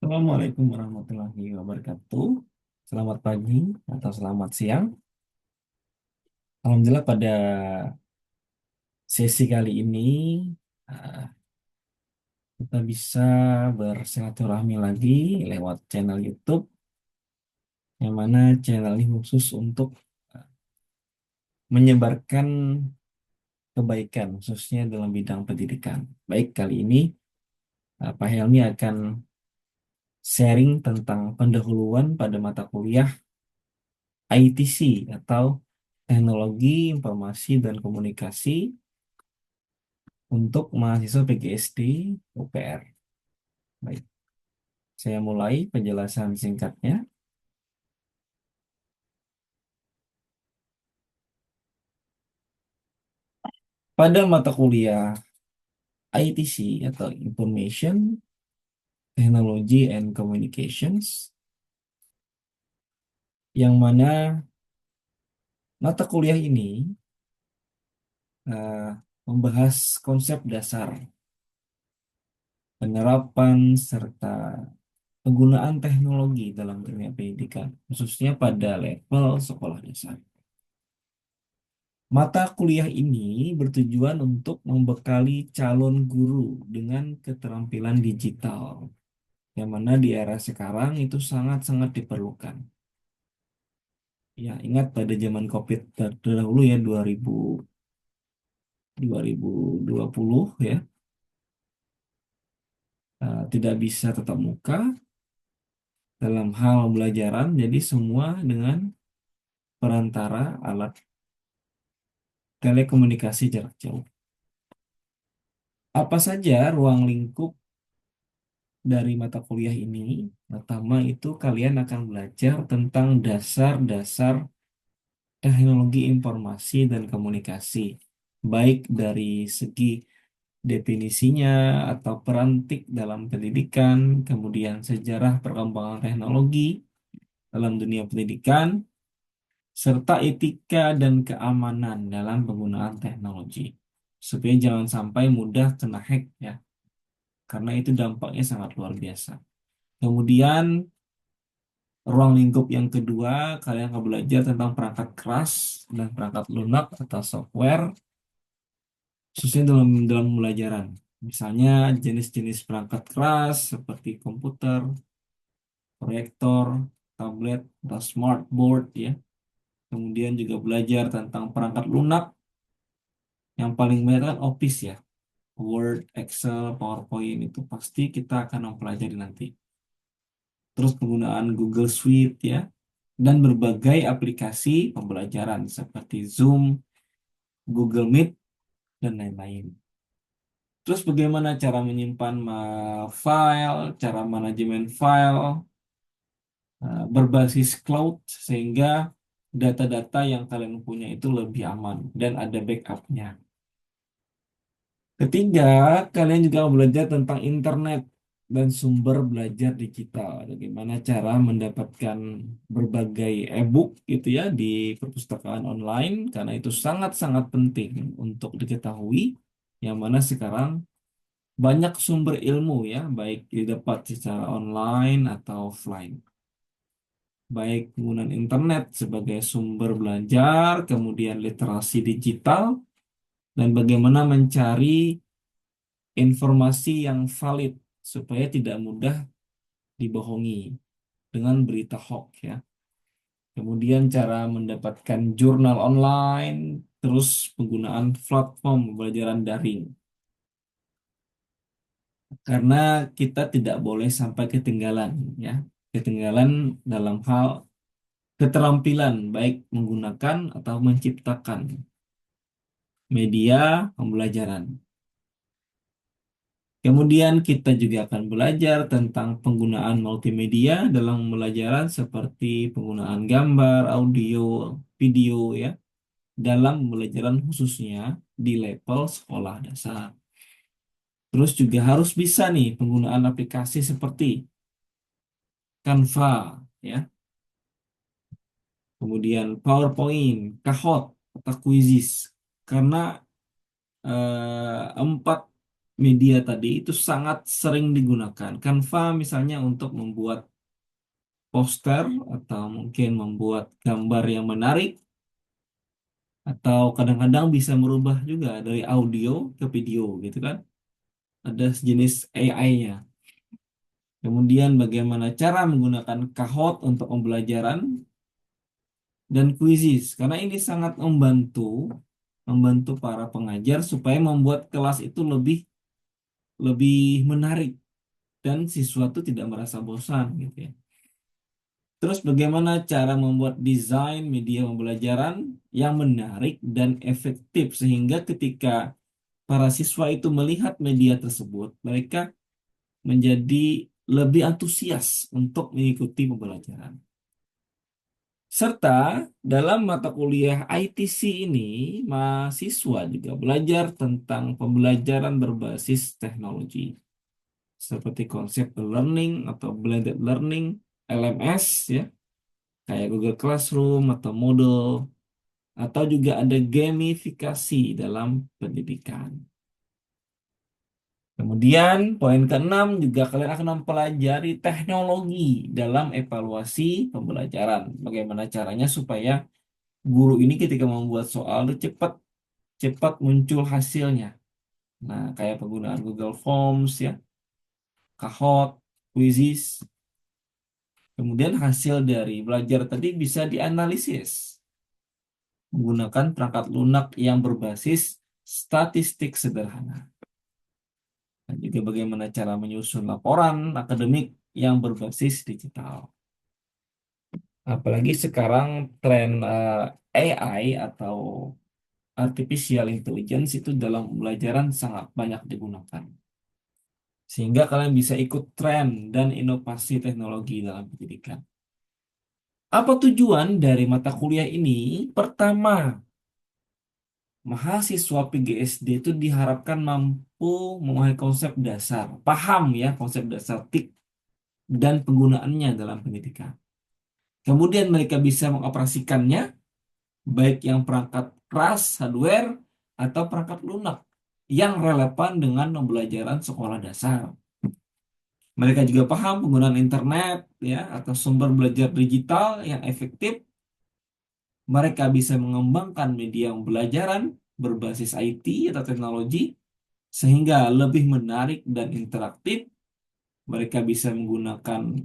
Assalamualaikum warahmatullahi wabarakatuh. Selamat pagi atau selamat siang. Alhamdulillah pada sesi kali ini uh, kita bisa bersilaturahmi lagi lewat channel YouTube, yang mana channel ini khusus untuk uh, menyebarkan kebaikan khususnya dalam bidang pendidikan. Baik, kali ini Pak Helmi akan sharing tentang pendahuluan pada mata kuliah ITC atau Teknologi Informasi dan Komunikasi untuk mahasiswa PGSD UPR. Baik, saya mulai penjelasan singkatnya. Pada mata kuliah ITC atau Information Technology and Communications, yang mana mata kuliah ini eh, membahas konsep dasar penerapan serta penggunaan teknologi dalam dunia pendidikan, khususnya pada level sekolah dasar. Mata kuliah ini bertujuan untuk membekali calon guru dengan keterampilan digital, yang mana di era sekarang itu sangat-sangat diperlukan. Ya, ingat pada zaman COVID terdahulu ya, 2020 ya, tidak bisa tatap muka dalam hal pembelajaran, jadi semua dengan perantara alat telekomunikasi jarak jauh. Apa saja ruang lingkup dari mata kuliah ini? Pertama itu kalian akan belajar tentang dasar-dasar teknologi informasi dan komunikasi, baik dari segi definisinya atau perantik dalam pendidikan, kemudian sejarah perkembangan teknologi dalam dunia pendidikan, serta etika dan keamanan dalam penggunaan teknologi. Supaya jangan sampai mudah kena hack ya, karena itu dampaknya sangat luar biasa. Kemudian ruang lingkup yang kedua, kalian akan belajar tentang perangkat keras dan perangkat lunak atau software, khususnya dalam pembelajaran. Misalnya jenis-jenis perangkat keras seperti komputer, proyektor, tablet, atau smartboard ya. Kemudian juga belajar tentang perangkat lunak, yang paling banyak kan Office ya. Word, Excel, PowerPoint itu pasti kita akan mempelajari nanti. Terus penggunaan Google Suite ya, dan berbagai aplikasi pembelajaran seperti Zoom, Google Meet, dan lain-lain. Terus bagaimana cara menyimpan file, cara manajemen file berbasis cloud sehingga data-data yang kalian punya itu lebih aman dan ada backupnya. Ketiga, kalian juga belajar tentang internet dan sumber belajar digital. Bagaimana cara mendapatkan berbagai e-book gitu ya di perpustakaan online, karena itu sangat-sangat penting untuk diketahui, yang mana sekarang banyak sumber ilmu ya, baik didapat secara online atau offline. Baik penggunaan internet sebagai sumber belajar, kemudian literasi digital, dan bagaimana mencari informasi yang valid supaya tidak mudah dibohongi dengan berita hoax ya. Kemudian cara mendapatkan jurnal online, terus penggunaan platform pembelajaran daring. Karena kita tidak boleh sampai ketinggalan ya. Ketinggalan dalam hal keterampilan baik menggunakan atau menciptakan media pembelajaran. Kemudian kita juga akan belajar tentang penggunaan multimedia dalam pembelajaran seperti penggunaan gambar, audio, video ya dalam pembelajaran khususnya di level sekolah dasar. Terus juga harus bisa nih penggunaan aplikasi seperti Canva ya, kemudian PowerPoint, Kahoot, atau Quizzes. Karena empat media tadi itu sangat sering digunakan. Canva misalnya untuk membuat poster atau mungkin membuat gambar yang menarik atau kadang-kadang bisa merubah juga dari audio ke video gitu kan. Ada sejenis AI-nya. Kemudian bagaimana cara menggunakan Kahoot untuk pembelajaran dan kuisis karena ini sangat membantu para pengajar supaya membuat kelas itu lebih lebih menarik dan siswa itu tidak merasa bosan gitu ya. Terus bagaimana cara membuat desain media pembelajaran yang menarik dan efektif sehingga ketika para siswa itu melihat media tersebut, mereka menjadi lebih antusias untuk mengikuti pembelajaran. Serta dalam mata kuliah ITC ini, mahasiswa juga belajar tentang pembelajaran berbasis teknologi, seperti konsep learning atau blended learning, LMS, ya, kayak Google Classroom atau Moodle, atau juga ada gamifikasi dalam pendidikan. Kemudian poin keenam juga kalian akan mempelajari teknologi dalam evaluasi pembelajaran. Bagaimana caranya supaya guru ini ketika membuat soal itu cepat cepat muncul hasilnya. Nah, kayak penggunaan Google Forms ya, Kahoot, Quizzes. Kemudian hasil dari belajar tadi bisa dianalisis menggunakan perangkat lunak yang berbasis statistik sederhana. Dan juga bagaimana cara menyusun laporan akademik yang berbasis digital. Apalagi sekarang tren AI atau artificial intelligence itu dalam pembelajaran sangat banyak digunakan. Sehingga kalian bisa ikut tren dan inovasi teknologi dalam pendidikan. Apa tujuan dari mata kuliah ini? Pertama, mahasiswa PGSD itu diharapkan mampu memahami konsep dasar, paham ya konsep dasar TIK dan penggunaannya dalam pendidikan. Kemudian mereka bisa mengoperasikannya, baik yang perangkat keras, hardware, atau perangkat lunak yang relevan dengan pembelajaran sekolah dasar. Mereka juga paham penggunaan internet ya atau sumber belajar digital yang efektif. Mereka bisa mengembangkan media pembelajaran berbasis IT atau teknologi sehingga lebih menarik dan interaktif. Mereka bisa menggunakan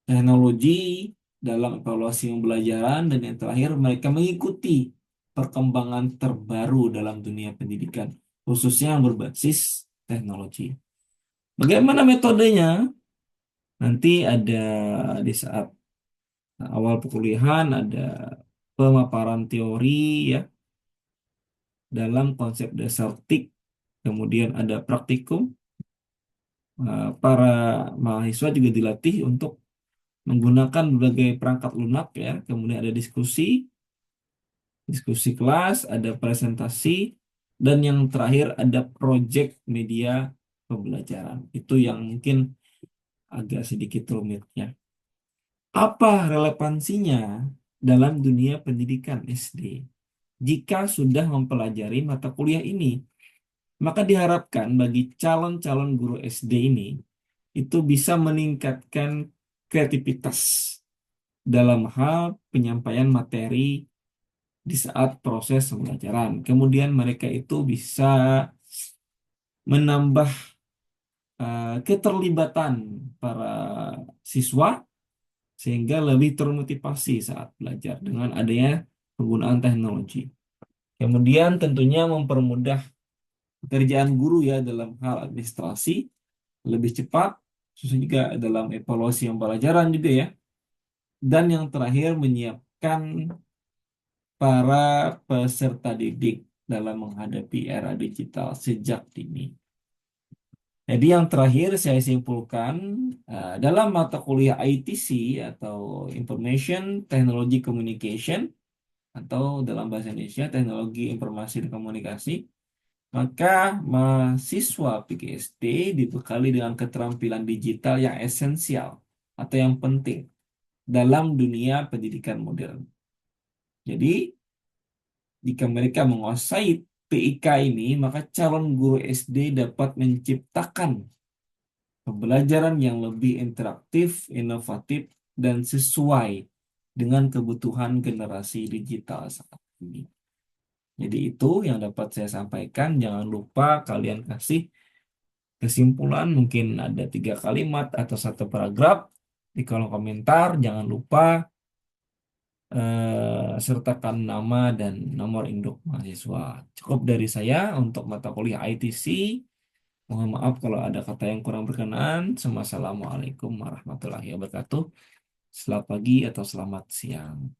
teknologi dalam evaluasi pembelajaran dan yang terakhir mereka mengikuti perkembangan terbaru dalam dunia pendidikan khususnya yang berbasis teknologi. Bagaimana metodenya? Nanti ada di saat awal perkuliahan ada pemaparan teori ya dalam konsep dasar TIK, kemudian ada praktikum. Para mahasiswa juga dilatih untuk menggunakan berbagai perangkat lunak ya, kemudian ada diskusi kelas, ada presentasi, dan yang terakhir ada project media pembelajaran. Itu yang mungkin agak sedikit rumitnya. Apa relevansinya dalam dunia pendidikan SD? Jika sudah mempelajari mata kuliah ini, maka diharapkan bagi calon-calon guru SD ini itu bisa meningkatkan kreativitas dalam hal penyampaian materi di saat proses pembelajaran. Kemudian mereka itu bisa menambah keterlibatan para siswa sehingga lebih termotivasi saat belajar dengan adanya penggunaan teknologi. Kemudian tentunya mempermudah pekerjaan guru ya dalam hal administrasi lebih cepat, khususnya juga dalam evaluasi pembelajaran juga ya. Dan yang terakhir menyiapkan para peserta didik dalam menghadapi era digital sejak dini. Jadi yang terakhir saya simpulkan dalam mata kuliah ITC atau Information Technology Communication atau dalam bahasa Indonesia Teknologi Informasi dan Komunikasi, maka mahasiswa PGSD dibekali dengan keterampilan digital yang esensial atau yang penting dalam dunia pendidikan modern. Jadi jika mereka menguasai PIK ini, maka calon guru SD dapat menciptakan pembelajaran yang lebih interaktif, inovatif, dan sesuai dengan kebutuhan generasi digital saat ini. Jadi itu yang dapat saya sampaikan. Jangan lupa kalian kasih kesimpulan, mungkin ada 3 kalimat atau 1 paragraf di kolom komentar. Jangan lupa sertakan nama dan nomor induk mahasiswa. Cukup dari saya untuk mata kuliah ITC. Mohon maaf kalau ada kata yang kurang berkenan. Wassalamualaikum warahmatullahi wabarakatuh. Selamat pagi atau selamat siang.